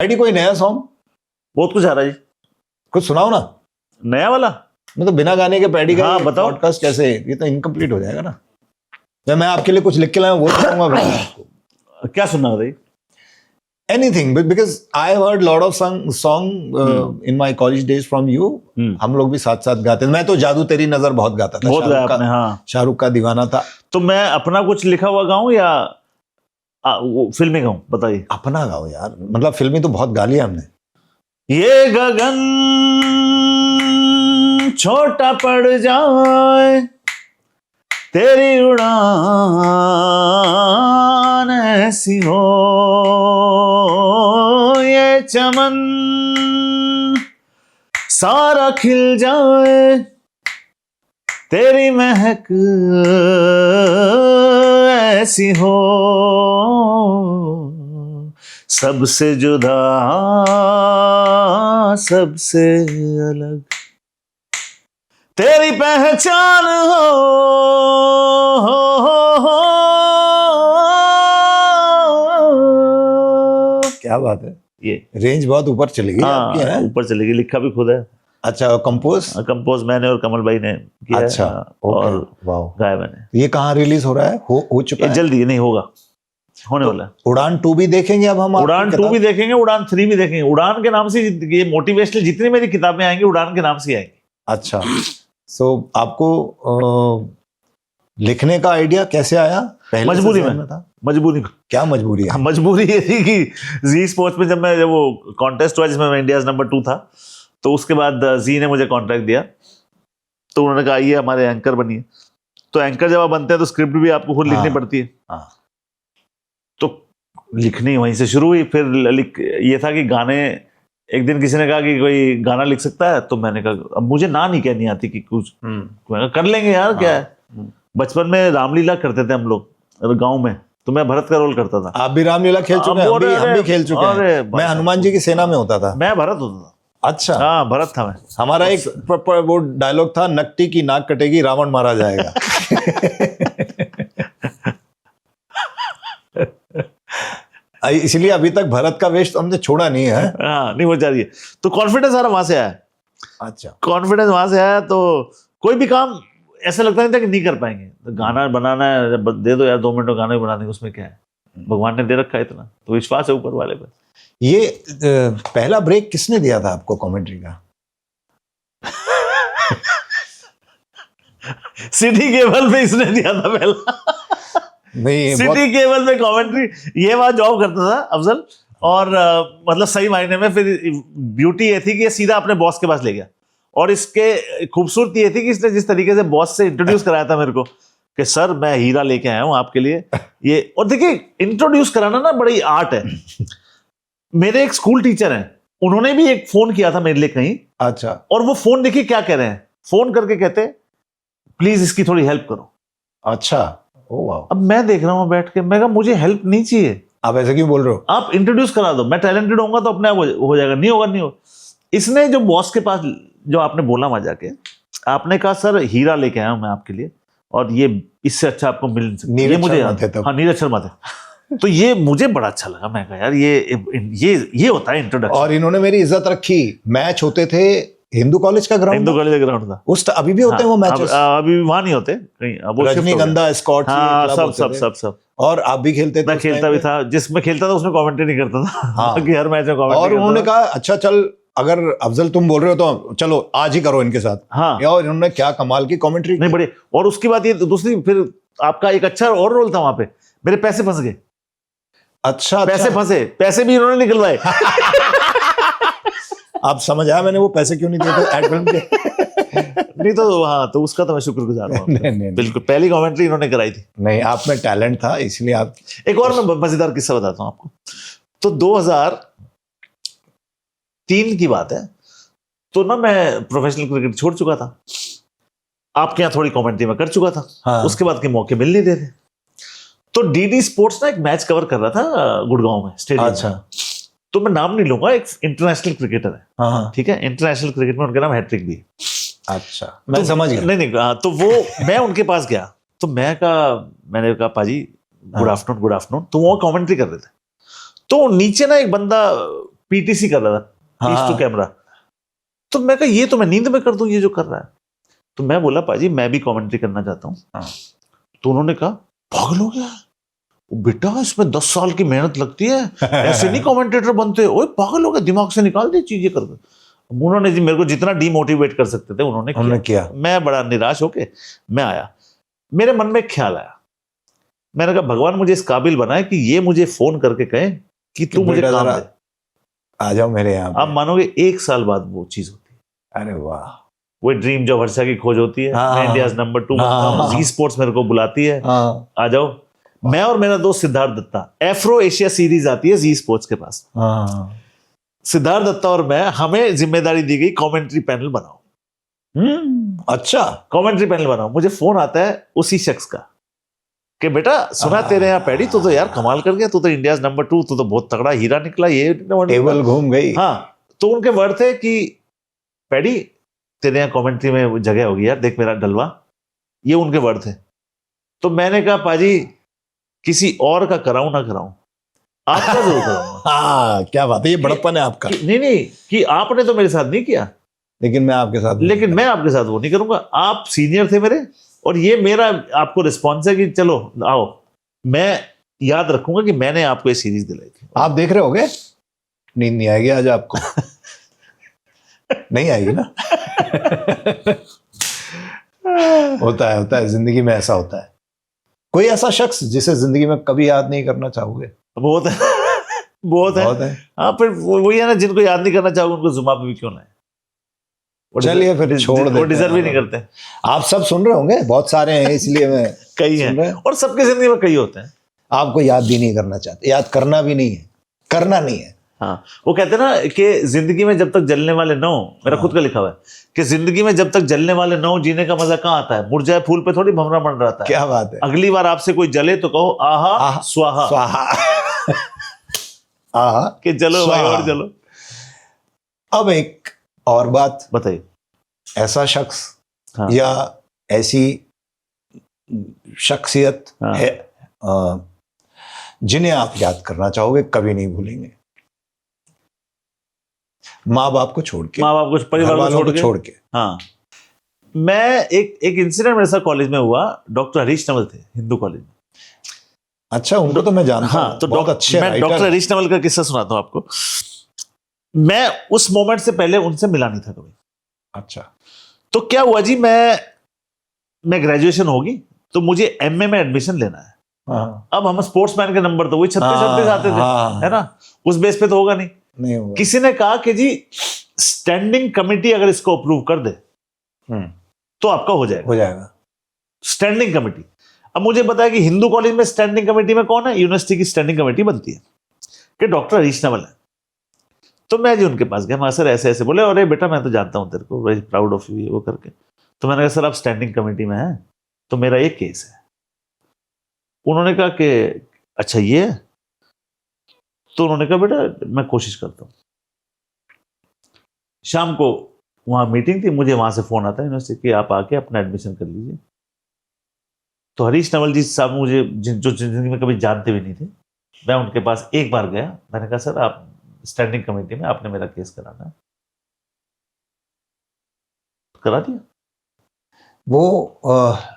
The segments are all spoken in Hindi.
आईडी कोई नया सॉन्ग बहुत कुछ आ रहा है जी। कुछ सुनाओ ना, नया वाला मतलब बिना गाने के पैडी का हाँ, बताओ। पॉडकास्ट कैसे, ये तो इनकम्प्लीट हो जाएगा ना। या मैं आपके लिए कुछ लिख के लाया हूं, वो सुनाऊंगा फिर आपको। क्या सुनना बताइए। Anything, because I heard lot of song in my college days from you. हम लोग भी साथ साथ गाते थे। मैं तो जादू तेरी नजर बहुत गाता था, बहुत गाया आपने। हाँ, शाहरुख का दीवाना था। तो मैं अपना कुछ लिखा हुआ गाऊं या वो फिल्मी गाऊं, बताइए। अपना गाओ यार, मतलब फिल्मी तो बहुत गा लिया हमने। ये गगन छोटा पड़ जाए, तेरी उड़ान ऐसी हो, ये चमन सारा खिल जाए, तेरी महक ऐसी हो, सबसे जुदा सबसे अलग तेरी पहचान हो, क्या बात है, ये रेंज बहुत ऊपर चली गई आपकी है। ऊपर चलेगी। लिखा भी खुद है। अच्छा, कंपोज मैंने और कमल भाई ने किया। अच्छा, और वाह, गाया मैंने। ये कहाँ रिलीज हो रहा है? हो चुका है? जल्दी नहीं होगा, होने वाला है। उड़ान 2 भी देखेंगे अब हम? उड़ान 2 भी देखेंगे, उड़ान 3 भी देखेंगे। उड़ान के नाम से ये मोटिवेशनल जितनी मेरी किताबें आएंगी उड़ान के नाम से आएंगी। अच्छा, सो आपको लिखने का आइडिया कैसे आया? पहले मजबूरी से में था? मजबूरी में। क्या मजबूरी है? मजबूरी ये थी कि जी स्पोर्ट्स में जब वो कॉन्टेस्ट हुआ जिसमें मैं इंडिया नंबर 2 था, तो उसके बाद जी ने मुझे कॉन्ट्रैक्ट दिया। तो उन्होंने कहा ये हमारे एंकर बनिए। तो एंकर जब आप बनते हैं तो स्क्रिप्ट भी आपको खुद लिखनी पड़ती है। तो लिखनी वहीं से शुरू हुई। फिर ये था कि गाने, एक दिन किसी ने कहा कि कोई गाना लिख सकता है, तो मैंने कहा अब मुझे ना नहीं कहनी आती कि कुछ कर लेंगे यार, क्या है। बचपन में रामलीला करते थे हम लोग गांव में, तो मैं भरत का रोल करता था। आप भी रामलीला खेल चुके हैं? हम भी खेल चुके हैं। मैं हनुमान जी की सेना में होता था। मैं भरत होता था। अच्छा, हाँ, भरत था मैं। हमारा एक वो डायलॉग था, नकटी की नाक कटेगी रावण मारा जाएगा। इसलिए अभी तक भरत का वेश तो हमने छोड़ा नहीं है। हाँ, नहीं, वो जा रही है। तो कॉन्फिडेंस सारा वहां से आया। अच्छा, कॉन्फिडेंस वहां से आया, तो कोई भी काम ऐसा लगता नहीं था कि नहीं कर पाएंगे। तो गाना बनाना है, दे दो यार 2 मिनट में गाना भी बना देंगे, उसमें क्या है। भगवान ने दे रखा है इतना, तो विश्वास है ऊपर वाले पर। ये पहला ब्रेक किसने दिया था आपको कमेंट्री का? सिटी केबल पे इसने दिया था पहला। नहीं, सिटी केबल पे कमेंट्री, ये बात जॉब करता था अफजल। और मतलब सही मायने में फिर ब्यूटी ये थी कि ये सीधा अपने बॉस के पास ले गया। और इसके खूबसूरती ये थी कि इसने जिस तरीके से बॉस से इंट्रोड्यूस कराया था मेरे को कि सर मैं हीरा लेके आया हूं आपके लिए ये। और देखिए, इंट्रोड्यूस कराना ना बड़ी आर्ट है। मेरे एक स्कूल टीचर हैं, उन्होंने भी एक फोन किया था मेरे लिए कहीं। अच्छा, और वो फोन देखिए क्या कह रहे हैं, फोन करके कहते प्लीज इसकी थोड़ी हेल्प करो। अच्छा, ओ वाह। अब मैं देख रहा हूं बैठ के, मैं कहा मुझे हेल्प नहीं चाहिए। आप ऐसे क्यों बोल रहे हो? आप इंट्रोड्यूस करा दो, मैं टैलेंटेड होऊंगा तो अपने आप हो जाएगा, नहीं होगा नहीं होगा। इसने जो बॉस के पास, जो आपने बोला वहां जाके, आपने कहा सर हीरा लेके आया हूं मैं आपके लिए, और ये इससे अच्छा आपको मिल नहीं सकता। ये मुझे याद है। हाँ, नीरज शर्मा थे। तो ये मुझे बड़ा अच्छा लगा। मैं कहा यार ये होता है इंट्रोडक्शन। और इन्होंने मेरी इज्जत रखी। मैच होते थे हिंदू कॉलेज का ग्राउंड, हिंदू कॉलेज का ग्राउंड था उस। अभी भी होते हैं वो मैचेस? अभी वहां नहीं होते कहीं, अब रजनीगंधा, स्कॉट, सब। और आप भी खेलते थे? मैं खेलता भी था, जिसमें खेलता था उसमें कमेंट्री नहीं करता था। हाँ। कि हर मैच में कमेंट्री। और उन्होंने कहा अच्छा चल, अगर अफजल तुम बोल रहे हो तो चलो आज ही करो इनके साथ। हाँ, और इन्होंने क्या कमाल की कमेंट्री नहीं बड़ी। और उसकी बात ये दूसरी, फिर आपका एक अच्छा और रोल था वहां पे, मेरे पैसे फंस गए। अच्छा, पैसे फंसे, पैसे भी इन्होंने निकलवाए। आप समझ आया मैंने वो पैसे क्यों नहीं दिए थे एड फिल्म के? नहीं तो हाँ, तो उसका तो मैं शुक्रगुजार हूँ। बिल्कुल, पहली कमेंट्री इन्होंने कराई थी। नहीं, आप में टैलेंट था इसलिए आप। एक और मैं मजेदार किस्सा बताता हूँ आपको। तो 2003 की बात है। तो ना मैं प्रोफेशनल क्रिकेट छोड़ चुका था, आपके यहाँ थोड़ी कमेंट्री में कर चुका था। हाँ। उसके बाद के मौके मिल नहीं रहे थे। तो डीडी स्पोर्ट्स ना एक मैच कवर कर रहा था गुड़गांव में स्टेडियम। अच्छा। तो मैं नाम नहीं लूंगा, एक इंटरनेशनल क्रिकेटर है। हाँ। ठीक है, इंटरनेशनल क्रिकेट में उनका नाम हैट्रिक भी। अच्छा, मैं समझ गया। नहीं, तो वो मैं उनके पास गया, तो मैंने कहा पाजी गुड आफ्टरनून। तो वो कमेंट्री कर रहे थे। तो नीचे ना एक बंदा पीटीसी कर रहा था, पीस हाँ। To camera. तो मैं कहा ये तो मैं नींद में कर दूं ये जो कर रहा है। तो मैं बोला पाजी मैं भी कमेंट्री करना चाहता हूँ। हाँ। तो उन्होंने कहा पागल हो गया बेटा, इसमें 10 साल की मेहनत लगती है, ऐसे नहीं कमेंटेटर बनते। ओए पागल हो गया, दिमाग से निकाल दे चीजें कर। उन्होंने जी मेरे को जितना डीमोटिवेट कर सकते थे उन्होंने किया। मैं बड़ा निराश होके मैं आया। मेरे मन में एक ख्याल आया, मैंने कहा भगवान मुझे इस काबिल बनाए कि ये मुझे फोन करके कहे कि तू मुझे काम दे, आ जाओ मेरे यहाँ। आप मानोगे 1 साल बाद वो चीज होती है। अरे वाह, वो ड्रीम जॉब वर्षा की खोज होती है। हाँ, मैं इंडियाज नंबर 2 बनता हूँ, जी स्पोर्ट्स मेरे को बुलाती है, हाँ, आ जाओ। मैं और मेरा दोस्त Siddharth Dutta, Afro Asia series आती है जी स्पोर्ट्स के पास। हाँ। सिद्धार्थ दत्ता और मैं, हमें जिम्मेदारी दी गई कमेंट्री पैनल बनाओ। अच्छा, कमेंट्री पैनल बनाओ। मुझे फोन आता है उसी शख्स का कि बेटा सुना तेरे यहाँ पैडी, तू तो यार कमाल कर गया, तू तो इंडियाज नंबर 2, तू तो बहुत तगड़ा हीरा निकला, ये टेबल घूम गई। हाँ, तो उनके वर्ड थे कि पैडी तेरे यहाँ कमेंट्री में जगह होगी यार, देख मेरा डलवा, ये उनके वर्ड थे। तो मैंने कहा पाजी किसी और का कराऊं ना कराऊं, आपका जरूर कराऊंगा। हाँ, क्या बात है, ये बड़प्पन है आपका। नहीं कि आपने तो मेरे साथ नहीं किया, लेकिन मैं आपके साथ मैं आपके साथ वो नहीं करूंगा। आप सीनियर थे मेरे, और ये मेरा आपको रिस्पॉन्स है कि चलो आओ, मैं याद रखूंगा कि मैंने आपको ये सीरीज दिलाई थी। आप देख रहे होगे, नींद नहीं आएगी आज आपको। नहीं आएगी ना। होता है जिंदगी में, ऐसा होता है। कोई ऐसा शख्स जिसे जिंदगी में कभी याद नहीं करना चाहोगे? बहुत है। बहुत है। हाँ, फिर वही है ना, जिनको याद नहीं करना चाहोगे उनको जुमा पे भी क्यों ना है। चलिए फिर छोड़ देते हैं, वो डिजर्व ही नहीं करते। आप सब सुन रहे होंगे, बहुत सारे हैं, इसलिए मैं कई हैं, और सबके जिंदगी में कई होते हैं। आपको याद भी नहीं करना चाहते, याद करना भी नहीं है, करना नहीं है। हाँ, वो कहते हैं ना कि जिंदगी में जब तक जलने वाले न हो, मेरा खुद का लिखा हुआ है कि जिंदगी में जब तक जलने वाले न हो, जीने का मजा कहाँ आता है? मुरझाए फूल पे थोड़ी भंवरा बन रहा था। क्या बात है। अगली बार आपसे कोई जले तो कहो आहा स्वाहा, स्वाहा। आहा कि चलो भाई और चलो। अब एक और बात बताइए, ऐसा शख्स हाँ, या ऐसी शख्सियत हाँ, है जिन्हें आप याद करना चाहोगे, कभी नहीं भूलेंगे? माँ बाप को छोड़ के, माँ बाप को, परिवार को छोड़ के। हाँ, मैं एक इंसिडेंट मेरे साथ कॉलेज में हुआ। डॉक्टर हरीश नवल थे हिंदू कॉलेज में। अच्छा, उनको तो मैं जानता हूं। हाँ, तो बहुत अच्छे मैं डॉक्टर हरीश नवल का किस्सा सुनाता हूँ आपको। मैं उस मोमेंट से पहले उनसे मिला नहीं था कभी। अच्छा, तो क्या हुआ जी, मैं ग्रेजुएशन होगी तो मुझे एमए में एडमिशन लेना है। हाँ, अब हम स्पोर्ट्समैन के नंबर तो वही 36 आते थे, हाँ, है ना, उस बेस पे तो होगा नहीं होगा। किसी ने कहा कि जी स्टैंडिंग कमेटी अगर इसको अप्रूव कर दे तो आपका हो जाएगा स्टैंडिंग कमेटी। अब मुझे पता है कि हिंदू कॉलेज में स्टैंडिंग कमेटी में कौन है, यूनिवर्सिटी की स्टैंडिंग कमेटी बनती है कि डॉक्टर हरीश नवल है। तो मैं जी उनके पास गया, मैं सर ऐसे ऐसे, बोले अरे बेटा मैं तो जानता हूं तेरे को, वेरी प्राउड ऑफ यू, वो करके। तो मैंने कहा सर आप स्टैंडिंग कमेटी में हैं तो मेरा एक केस है। उन्होंने कहा कि अच्छा ये है। तो उन्होंने कहा बेटा मैं कोशिश करता हूं। शाम को वहां मीटिंग थी, मुझे वहां से फोन आता है यूनिवर्सिटी कि आप आके अपना एडमिशन कर लीजिए। तो हरीश नवल जी साहब मुझे जो जिंदगी में कभी जानते भी नहीं थे, मैं उनके पास एक बार गया। मैंने कहा सर आप स्टैंडिंग कमेटी में, आपने मेरा केस कराना है। करा दिया। वो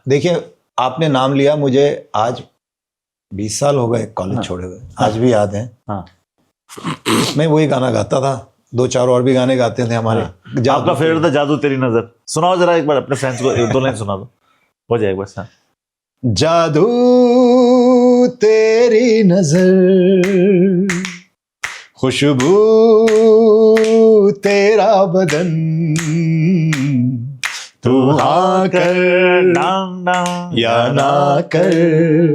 देखिए, आपने नाम लिया, मुझे आज 20 साल हो गए कॉलेज छोड़े हुए, आज भी याद है। हाँ, मैं वही गाना गाता था, 2-4 और भी गाने गाते थे हमारे। आपका फेवरेट था जादू तेरी नजर, सुनाओ जरा एक बार अपने फ्रेंड्स को, 2 लाइन सुना दो, हो जाएगा बस। हाँ, जादू तेरी नजर, खुशबू तेरा बदन, तू हाँ कर या ना कर,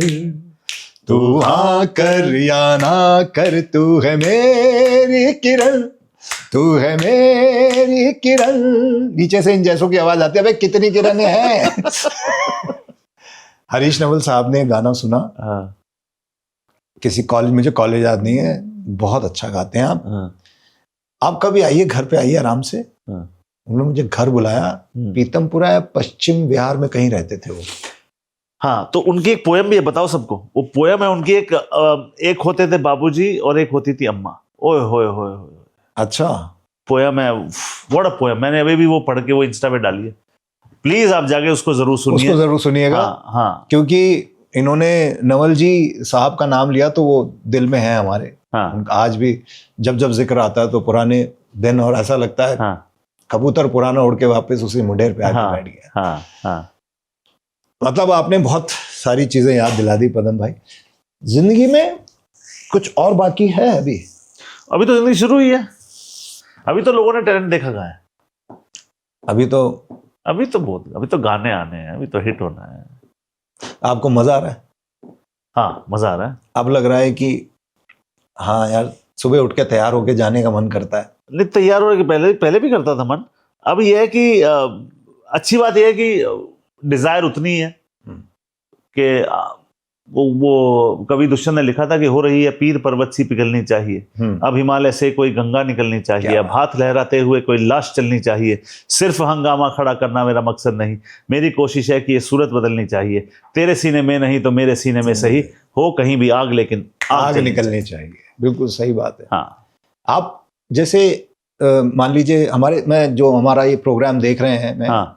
तू हाँ कर या ना कर, तू है मेरी किरण, तू है मेरी किरण। नीचे से इन जैसों की आवाज आती है, भाई कितनी किरणें हैं। हरीश नवल साहब ने गाना सुना, किसी कॉलेज, मुझे कॉलेज याद नहीं है, बहुत अच्छा गाते हैं आप कभी आइए, घर पे आइए आराम से। उन्होंने मुझे घर बुलाया, पीतमपुरा या पश्चिम बिहार में कहीं रहते थे वो। हाँ, तो उनकी एक पोयम भी है, बताओ सबको वो पोयम है उनकी। एक होते थे बाबूजी और एक होती थी अम्मा। ओए होए होए होए, अच्छा, पोयम है, व्हाट अ पोयम, मैंने अभी भी वो पढ़ के वो इंस्टा पे डाली है, प्लीज आप जाके उसको जरूर सुनिए। उसको जरूर सुनिएगा। हाँ क्योंकि इन्होंने नवल जी साहब का नाम लिया तो वो दिल में है हमारे। हाँ आज भी जब जब जिक्र आता है तो पुराने दिन, और ऐसा लगता है हाँ कबूतर पुराना उड़ के वापस उसी मुंडेर पे आके बैठ गया। हाँ। मतलब आपने बहुत सारी चीजें याद दिला दी पदम भाई। जिंदगी में कुछ और बाकी है अभी? अभी तो जिंदगी शुरू हुई है, अभी तो लोगों ने टैलेंट देखा कहाँ है। अभी तो अभी तो गाने आने हैं, अभी तो हिट होना है। आपको मजा आ रहा है? हाँ मजा आ रहा है। अब लग रहा है कि हाँ यार, सुबह उठ के तैयार होके जाने का मन करता है? नहीं, तैयार होने के पहले भी करता था मन। अब यह है कि अच्छी बात यह है कि डिजायर उतनी है कि वो कवि दुष्यंत ने लिखा था कि हो रही है पीर पर्वत सी पिघलनी चाहिए, अब हिमालय से कोई गंगा निकलनी चाहिए, अब हाथ लहराते हुए कोई लाश चलनी चाहिए, सिर्फ हंगामा खड़ा करना मेरा मकसद नहीं, मेरी कोशिश है कि ये सूरत बदलनी चाहिए, तेरे सीने में नहीं तो मेरे सीने में सही, हो कहीं भी आग लेकिन आग निकलनी चाहिए। बिल्कुल सही बात है। हाँ, आप जैसे मान लीजिए हमारा ये प्रोग्राम देख रहे हैं, मैं हाँ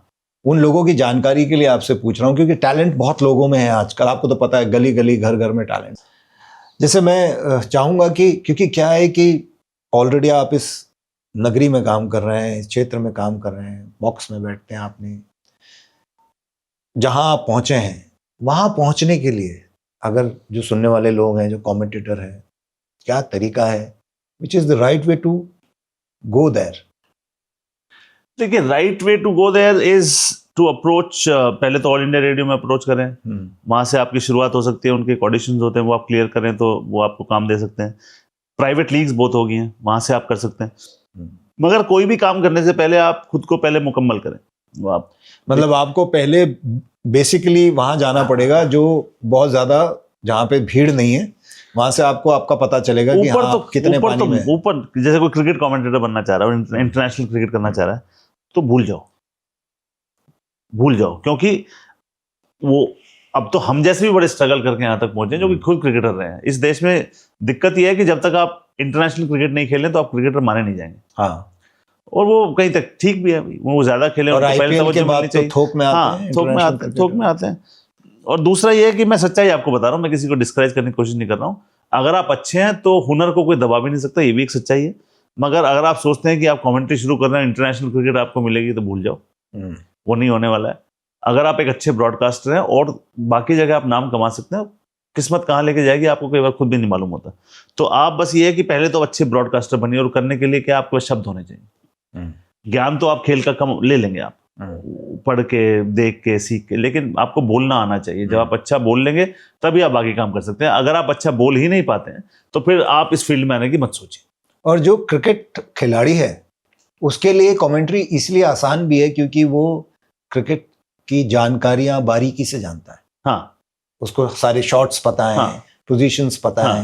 उन लोगों की जानकारी के लिए आपसे पूछ रहा हूँ, क्योंकि टैलेंट बहुत लोगों में है आजकल, आपको तो पता है, गली गली घर घर में टैलेंट। जैसे मैं चाहूँगा कि, क्योंकि क्या है कि ऑलरेडी आप इस नगरी में काम कर रहे हैं, इस क्षेत्र में काम कर रहे हैं, बॉक्स में बैठते हैं, आपने जहाँ आप पहुँचे हैं वहाँ पहुँचने के लिए अगर जो सुनने वाले लोग हैं, जो कमेंटेटर हैं, क्या तरीका है, which is the right way to go there? देखिए, right way to go there is to approach, पहले तो ऑल इंडिया रेडियो में अप्रोच करें, वहां से आपकी शुरुआत हो सकती है, उनके ऑडिशंस होते हैं, वो आप क्लियर करें तो वो आपको काम दे सकते हैं। प्राइवेट लीग्स बहुत हो गई हैं, वहां से आप कर सकते हैं। मगर कोई भी काम करने से पहले आप खुद को पहले मुकम्मल करें। वो आप मतलब आपको पहले बेसिकली वहां जाना पड़ेगा, जो बहुत ज्यादा, जहाँ पे भीड़ नहीं है, वहां से आपको आपका पता चलेगा कि हाँ, तो कितने पानी में है। ऊपर जैसे कोई क्रिकेट कमेंटेटर बनना चाह रहा है, इंटरनेशनल क्रिकेट करना चाह रहा है, तो भूल जाओ, क्योंकि वो अब तो हम जैसे भी बड़े स्ट्रगल करके यहाँ तक पहुंचे, जो कि खुद क्रिकेटर रहे हैं। इस देश में दिक्कत यह है कि जब तक आप इंटरनेशनल क्रिकेट नहीं खेलें तो आप क्रिकेटर माने नहीं जाएंगे। हाँ, और वो कहीं तक ठीक भी है, वो ज्यादा खेले, और आईपीएल के बाद तो थोक में आते हैं, थोक में आते हैं। और दूसरा ये है कि मैं सच्चाई आपको बता रहा हूँ, मैं किसी को डिस्करेज करने की कोशिश नहीं कर रहा हूँ। अगर आप अच्छे हैं तो हुनर को कोई दबा भी नहीं सकता, ये भी एक सच्चाई है। मगर अगर आप सोचते हैं कि आप कमेंट्री शुरू कर रहे हैं, इंटरनेशनल क्रिकेट आपको मिलेगी, तो भूल जाओ, वो नहीं होने वाला है। अगर आप एक अच्छे ब्रॉडकास्टर हैं और बाकी जगह आप नाम कमा सकते हैं, किस्मत कहाँ लेके जाएगी आपको कई बार खुद भी नहीं मालूम होता। तो आप बस ये है कि पहले तो अच्छे ब्रॉडकास्टर बनिए, और करने के लिए क्या आपके शब्द होने चाहिए। ज्ञान तो आप खेल का कम ले लेंगे, आप पढ़ के, देख के, सीख के, लेकिन आपको बोलना आना चाहिए। जब आप अच्छा बोल लेंगे तभी आप बाकी काम कर सकते हैं। अगर आप अच्छा बोल ही नहीं पाते हैं तो फिर आप इस फील्ड में आने की मत सोचिए। और जो क्रिकेट खिलाड़ी है उसके लिए कमेंट्री इसलिए आसान भी है क्योंकि वो क्रिकेट की जानकारियां बारीकी से जानता है। हाँ, उसको सारे शॉट्स पता है, हाँ, पोजीशंस पता हाँ,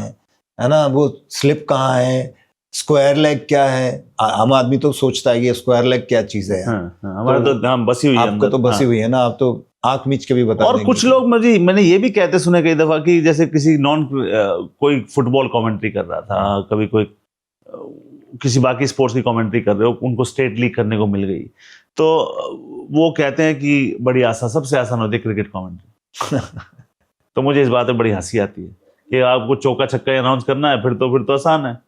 है ना, वो स्लिप कहाँ है, स्क्वायर लेग क्या है। आम आदमी तो सोचता है कि स्क्वायर लेग क्या चीज है। हमारा तो बसी हुई है, आपको तो बसी हुई है ना, आप तो आंख मीच के भी बता और कुछ लोग मैंने ये भी कहते सुने कई दफा कि जैसे किसी कोई फुटबॉल कमेंट्री कर रहा था, कभी कोई किसी बाकी स्पोर्ट्स की कमेंट्री कर रहे हो, उनको स्टेट लीग करने को मिल गई, तो वो कहते हैं कि बड़ी आसान, सबसे आसान होती है क्रिकेट कमेंट्री। तो मुझे इस बात में बड़ी हंसी आती है कि आपको चौका छक्का अनाउंस करना है, फिर तो आसान है,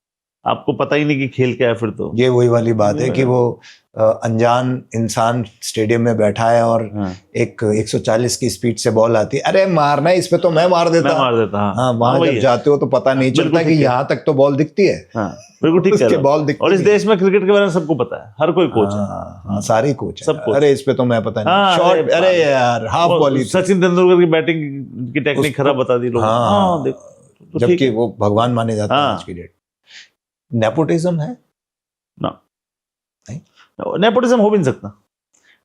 आपको पता ही नहीं कि खेल क्या है। फिर तो ये वही वाली बात है कि वो अनजान इंसान स्टेडियम में बैठा है और एक 140 की स्पीड से बॉल आती है, अरे मारना है, इस पे तो मैं मार देता। हाँ, वहां जब जाते हो तो पता नहीं चलता कि यहाँ तक तो बॉल दिखती है। बिल्कुल ठीक है, बॉल दिखती है। और इस देश में क्रिकेट के बारे में सबको पता है, हर कोई कोच है, सारे कोच सब। अरे इस पे तो मैं पता नहीं, शॉट, अरे यार हाफ बॉल, सचिन तेंदुलकर की बैटिंग की टेक्निक खराब बता दी लोग, जबकि वो भगवान माने जाते हैं आज की डेट। नेपोटिज्म है ना? नहीं, नेपोटिज्म हो भी नहीं सकता।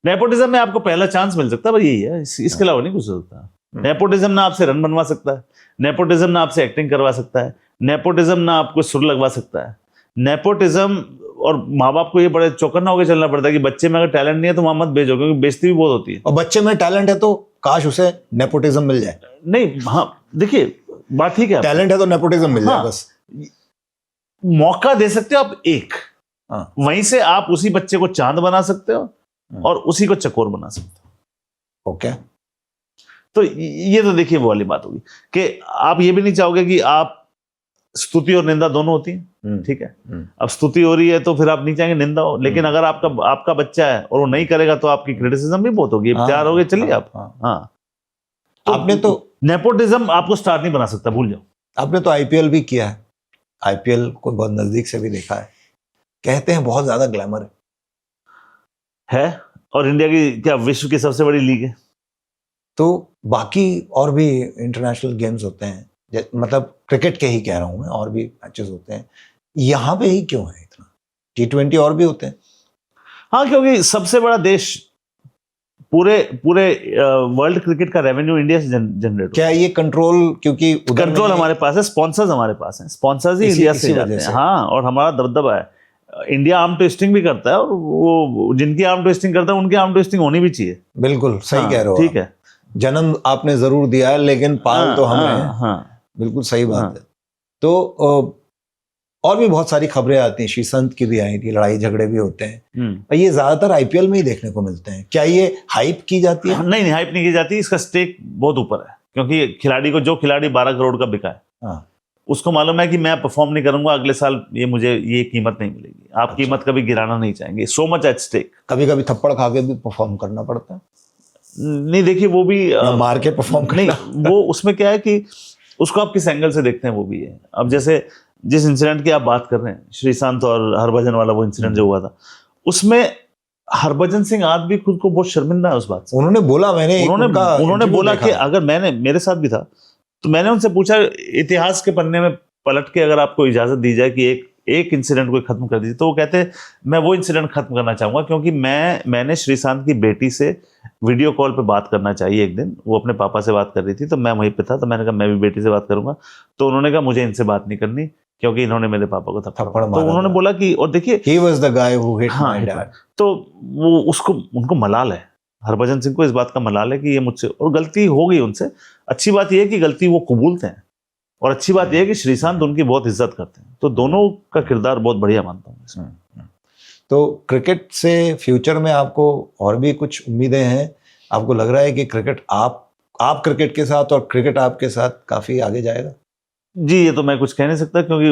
नेपोटिज्म में आपको पहला चांस मिल सकता है, बस यही है, इसके अलावा नहीं कुछ हो सकता। नेपोटिज्म ना आपसे रन बनवा सकता है, नेपोटिज्म ना आपसे एक्टिंग करवा सकता है, नेपोटिज्म ना आपको सुर लगवा सकता है। नेपोटिज्म, और माँ बाप को ये बड़े चौकन्ना होकर चलना पड़ता है कि बच्चे में अगर टैलेंट नहीं है तो वहां मत भेजो, क्योंकि बेइज्जती भी बहुत होती है। और बच्चे में टैलेंट है तो काश उसे नेपोटिज्म मिल जाए। नहीं, हाँ देखिए बात ठीक है, टैलेंट है तो नेपोटिज्म मिल जाए, बस मौका दे सकते हो आप एक, हाँ। वहीं से आप उसी बच्चे को चांद बना सकते हो और उसी को चकोर बना सकते हो। ओके। तो ये तो देखिए वो वाली बात होगी कि आप ये भी नहीं चाहोगे कि आप स्तुति और निंदा दोनों होती है, ठीक है। अब स्तुति हो रही है तो फिर आप नहीं चाहेंगे निंदा हो, लेकिन अगर आपका बच्चा है और वो नहीं करेगा तो आपकी क्रिटिसिज्म भी बहुत होगी, तैयार हो गए, चलिए आप। हाँ, आपने तो नेपोटिज्म आपको स्टार नहीं बना सकता, भूल जाओ। आपने तो आईपीएल भी किया है, आईपीएल को बहुत नजदीक से भी देखा है, कहते हैं बहुत ज्यादा ग्लैमर है और इंडिया की क्या विश्व की सबसे बड़ी लीग है। तो बाकी और भी इंटरनेशनल गेम्स होते हैं, मतलब क्रिकेट के ही कह रहा हूं मैं, और भी मैचेस होते हैं, यहाँ पे ही क्यों है इतना? T20 और भी होते हैं। हाँ, क्योंकि सबसे बड़ा देश, पूरे वर्ल्ड क्रिकेट का रेवेन्यू इंडिया से जनरेट। क्या ये कंट्रोल, क्योंकि कंट्रोल हमारे पास है, स्पॉन्सर्स हमारे पास हैं, स्पॉन्सर्स ही इंडिया से जाते हैं। हाँ, और हमारा दबदबा है। इंडिया आर्म ट्विस्टिंग भी करता है और वो जिनकी आर्म ट्विस्टिंग करता है उनकी आर्म ट्विस्टिंग होनी भी चाहिए। बिल्कुल सही कह रहे हो, ठीक है। जन्म आपने जरूर दिया है लेकिन पाल तो हमने। हाँ, बिल्कुल सही बात है। तो और भी बहुत सारी खबरें आती हैं, श्रीसंत की भी आई थी, लड़ाई झगड़े भी होते हैं, ये ज्यादातर आईपीएल में ही देखने को मिलते हैं। क्या ये हाइप की जाती है? नहीं, हाइप नहीं की जाती, इसका स्टेक बहुत ऊपर है, क्योंकि खिलाड़ी को, जो खिलाड़ी 12 करोड़ का बिका है, उसको मालूम है कि मैं परफॉर्म नहीं करूंगा अगले साल, मुझे ये कीमत नहीं मिलेगी। आप अच्छा। कीमत कभी गिराना नहीं चाहेंगे, सो मच एट स्टेक। कभी कभी थप्पड़ खा के भी परफॉर्म करना पड़ता है। नहीं, देखिए वो भी मार के परफॉर्म नहीं, वो उसमें क्या है कि उसको आप किस एंगल से देखते हैं वो भी है। अब जैसे जिस इंसिडेंट की आप बात कर रहे हैं, श्रीशांत और हरभजन वाला वो इंसिडेंट जो हुआ था, उसमें हरभजन सिंह आज भी खुद को बहुत शर्मिंदा है उस बात से। उन्होंने बोला, उन्होंने बोला कि अगर मेरे साथ भी था तो मैंने उनसे पूछा, इतिहास के पन्ने में पलट के अगर आपको इजाजत दी जाए कि एक इंसिडेंट को खत्म कर दीजिए, तो वो कहते हैं मैं वो इंसिडेंट खत्म करना चाहूंगा, क्योंकि मैंने श्रीशांत की बेटी से वीडियो कॉल पे बात करना चाहिए। एक दिन वो अपने पापा से बात कर रही थी, तो मैं वहीं पे था, तो मैंने कहा मैं भी बेटी से बात करूंगा। तो उन्होंने कहा मुझे इनसे बात नहीं करनी, क्योंकि इन्होंने मेरे पापा को थप्पड़ मारा। तो उन्होंने बोला कि, और देखिए, he was the guy who hit my dad। तो वो उनको मलाल है, हरभजन सिंह को इस बात का मलाल है कि ये मुझसे, और गलती हो गई उनसे। अच्छी बात यह है कि गलती वो कबूलते हैं, और अच्छी बात यह है कि श्रीशांत उनकी बहुत इज्जत करते हैं। तो दोनों का किरदार बहुत बढ़िया मानता हूँ इसमें। तो क्रिकेट से फ्यूचर में आपको और भी कुछ उम्मीदें हैं? आपको लग रहा है कि क्रिकेट आप क्रिकेट के साथ और क्रिकेट आपके साथ काफी आगे जाएगा? जी, ये तो मैं कुछ कह नहीं सकता, क्योंकि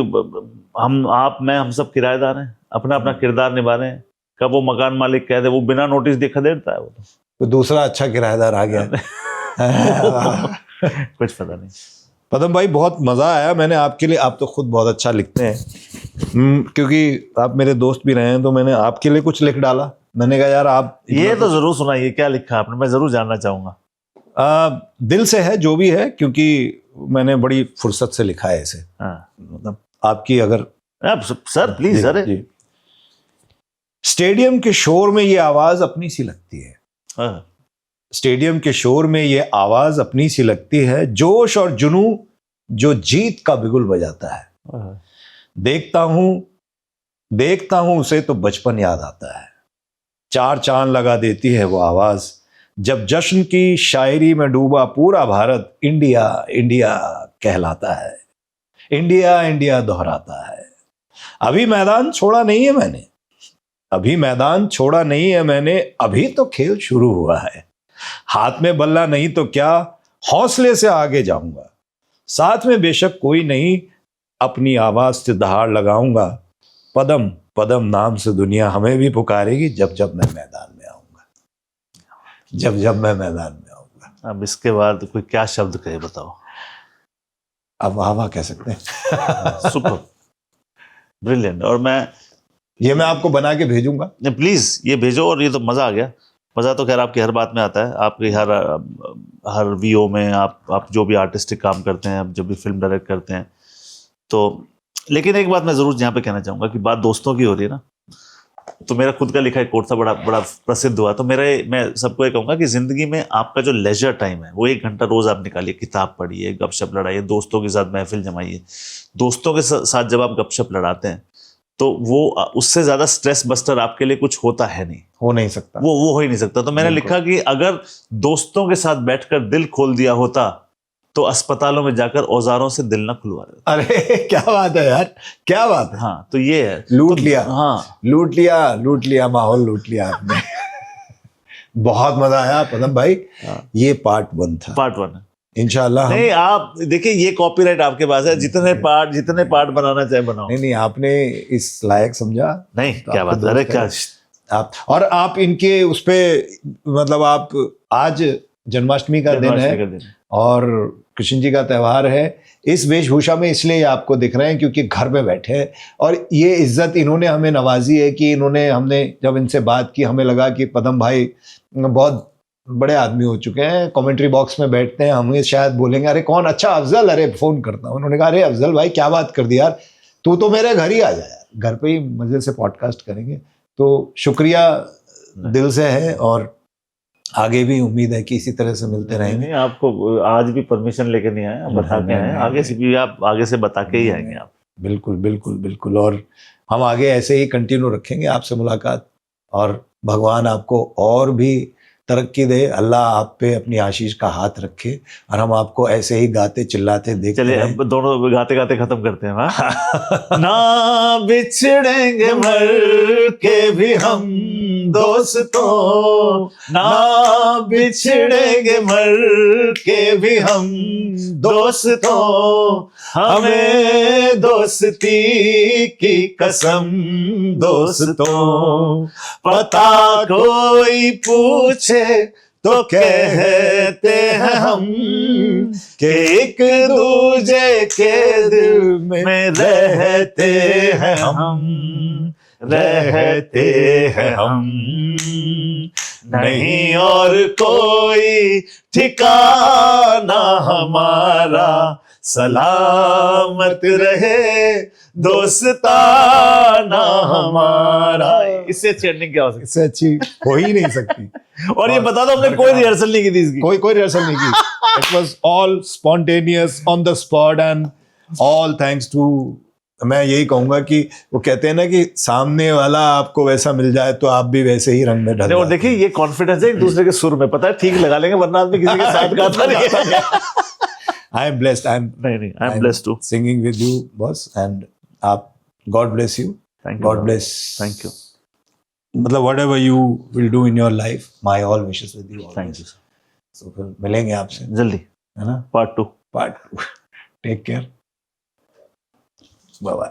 हम सब किराएदार हैं, अपना अपना किरदार निभा रहे हैं। कब वो मकान मालिक कह दे, वो बिना नोटिस दिए खदेड़ता है, वो तो दूसरा अच्छा किराएदार आ गया। कुछ पता नहीं। पदम भाई, बहुत मजा आया। मैंने आपके लिए, आप तो खुद बहुत अच्छा लिखते हैं, क्योंकि आप मेरे दोस्त भी रहे हैं, तो मैंने आपके लिए कुछ लिख डाला। मैंने कहा यार आप ये तो जरूर सुनाइए, क्या लिखा आपने, मैं जरूर जानना चाहूंगा। दिल से है जो भी है, क्योंकि मैंने बड़ी फुर्सत से लिखा है इसे। मतलब आपकी अगर सर प्लीज सर। स्टेडियम के शोर में ये आवाज अपनी सी लगती है, स्टेडियम के शोर में ये आवाज अपनी सी लगती है, जोश और जुनू जो जीत का बिगुल बजाता है। देखता हूं उसे तो बचपन याद आता है। चार चांद लगा देती है वो आवाज, जब जश्न की शायरी में डूबा पूरा भारत इंडिया इंडिया कहलाता है। इंडिया इंडिया दोहराता है। अभी मैदान छोड़ा नहीं है मैंने, अभी तो खेल शुरू हुआ है। हाथ में बल्ला नहीं तो क्या, हौसले से आगे जाऊंगा। साथ में बेशक कोई नहीं, अपनी आवाज से दहाड़ लगाऊंगा। पदम पदम नाम से दुनिया हमें भी पुकारेगी, जब जब मैं मैदान में आऊंगा। अब इसके बाद कोई क्या शब्द कहे बताओ? अब वाह कह सकते हैं। Super, brilliant. और मैं आपको बना के भेजूंगा, प्लीज ये भेजो। और ये तो मजा आ गया। मजा तो खैर आपकी हर बात में आता है, आपकी हर वीओ में आप जो भी आर्टिस्टिक काम करते हैं, आप जब भी फिल्म डायरेक्ट करते हैं तो। लेकिन एक बात मैं जरूर यहाँ पे कहना चाहूंगा कि बात दोस्तों की हो रही है ना, तो मेरा खुद का लिखा एक कोट था, बड़ा प्रसिद्ध हुआ। तो मैं सबको ये कहूंगा कि जिंदगी में आपका जो लेजर टाइम है वो 1 घंटा रोज आप निकालिए, किताब पढ़िए, गपशप लड़ाइए, दोस्तों के साथ महफिल जमाइए। दोस्तों के साथ जब आप गपशप लड़ाते हैं तो वो उससे ज्यादा स्ट्रेस बस्टर आपके लिए कुछ होता है नहीं, हो नहीं सकता, वो हो ही नहीं सकता। तो मैंने लिखा कि अगर दोस्तों के साथ बैठकर दिल खोल दिया होता तो अस्पतालों में जाकर औजारों से दिल न खुलवा रहे थे। अरे क्या बात है यार, क्या बात है। हाँ, तो ये है, लूट लिया, हाँ, लूट लिया, माहौल लूट लिया आपने। बहुत मजा आया पदम भाई। ये पार्ट 1 था। पार्ट 1 है। इंशाल्लाह नहीं, आप देखिए, ये कॉपीराइट आपके पास है, जितने पार्ट बनाना चाहे बनाओ। नहीं, आपने इस लायक समझा। नहीं, तो क्या बात, अरे क्या आप इनके उस पे, मतलब आप आज जन्माष्टमी का दिन है और कृष्ण जी का त्यौहार है, इस वेशभूषा में इसलिए आपको दिख रहे हैं क्योंकि घर में बैठे हैं, और ये इज्जत इन्होंने हमें नवाजी है कि हमने जब इनसे बात की, हमें लगा कि पदम भाई बहुत बड़े आदमी हो चुके हैं, कमेंट्री बॉक्स में बैठते हैं, हमें शायद बोलेंगे अरे कौन, अच्छा अफजल, अरे फोन करता हूँ। उन्होंने कहा अरे अफजल भाई क्या बात कर दी यार, तू तो मेरे घर ही आ जा यार, घर पे ही मजे से पॉडकास्ट करेंगे। तो शुक्रिया दिल से है, और आगे भी उम्मीद है कि इसी तरह से मिलते रहेंगे। नहीं, आपको आज भी परमिशन लेके नहीं आए, आप बता के आए, आगे से भी आप आगे से बता के ही आएंगे आप। बिल्कुल बिल्कुल बिल्कुल, और हम आगे ऐसे ही कंटिन्यू रखेंगे आपसे मुलाकात, और भगवान आपको और भी तरक्की दे, अल्लाह आप पे अपनी आशीष का हाथ रखे, और हम आपको ऐसे ही गाते चिल्लाते देखते चलिए, अब दोनों गाते गाते खत्म करते हैं। हाँ? ना बिछड़ेंगे मर के भी हम दोस्तों, ना बिछड़ेंगे मर के भी हम दोस्तों, हमें दोस्ती की कसम दोस्तों, पता कोई पूछे तो कहते हैं हम कि एक दूजे के दिल में रहते हैं हम, रहते हैं हम, नहीं और कोई ठिकाना हमारा, सलामत रहे दोस्ताना हमारा। इससे अच्छी एंडिंग क्या हो सकती, इससे अच्छी हो ही नहीं सकती। और ये बता दो, हमने कोई रिहर्सल नहीं की थी इसकी, कोई रिहर्सल नहीं की। It was all spontaneous on the spot, and all thanks to, मैं यही कहूंगा कि वो कहते हैं ना कि सामने वाला आपको वैसा मिल जाए तो आप भी वैसे ही रंग में ढल और देखिए ये कॉन्फिडेंस है एक दूसरे के सुर में, पता है ठीक लगा लेंगे, वरना आदमी किसी के साथ गाता नहीं है। I am blessed, I am blessed to singing with you boss, and आप, God bless you, God bless, thank you, मतलब whatever you will do in your life, my all wishes with you always. Thank you. So फिर मिलेंगे आपसे जल्दी, है ना, part 2। Take care, bye bye.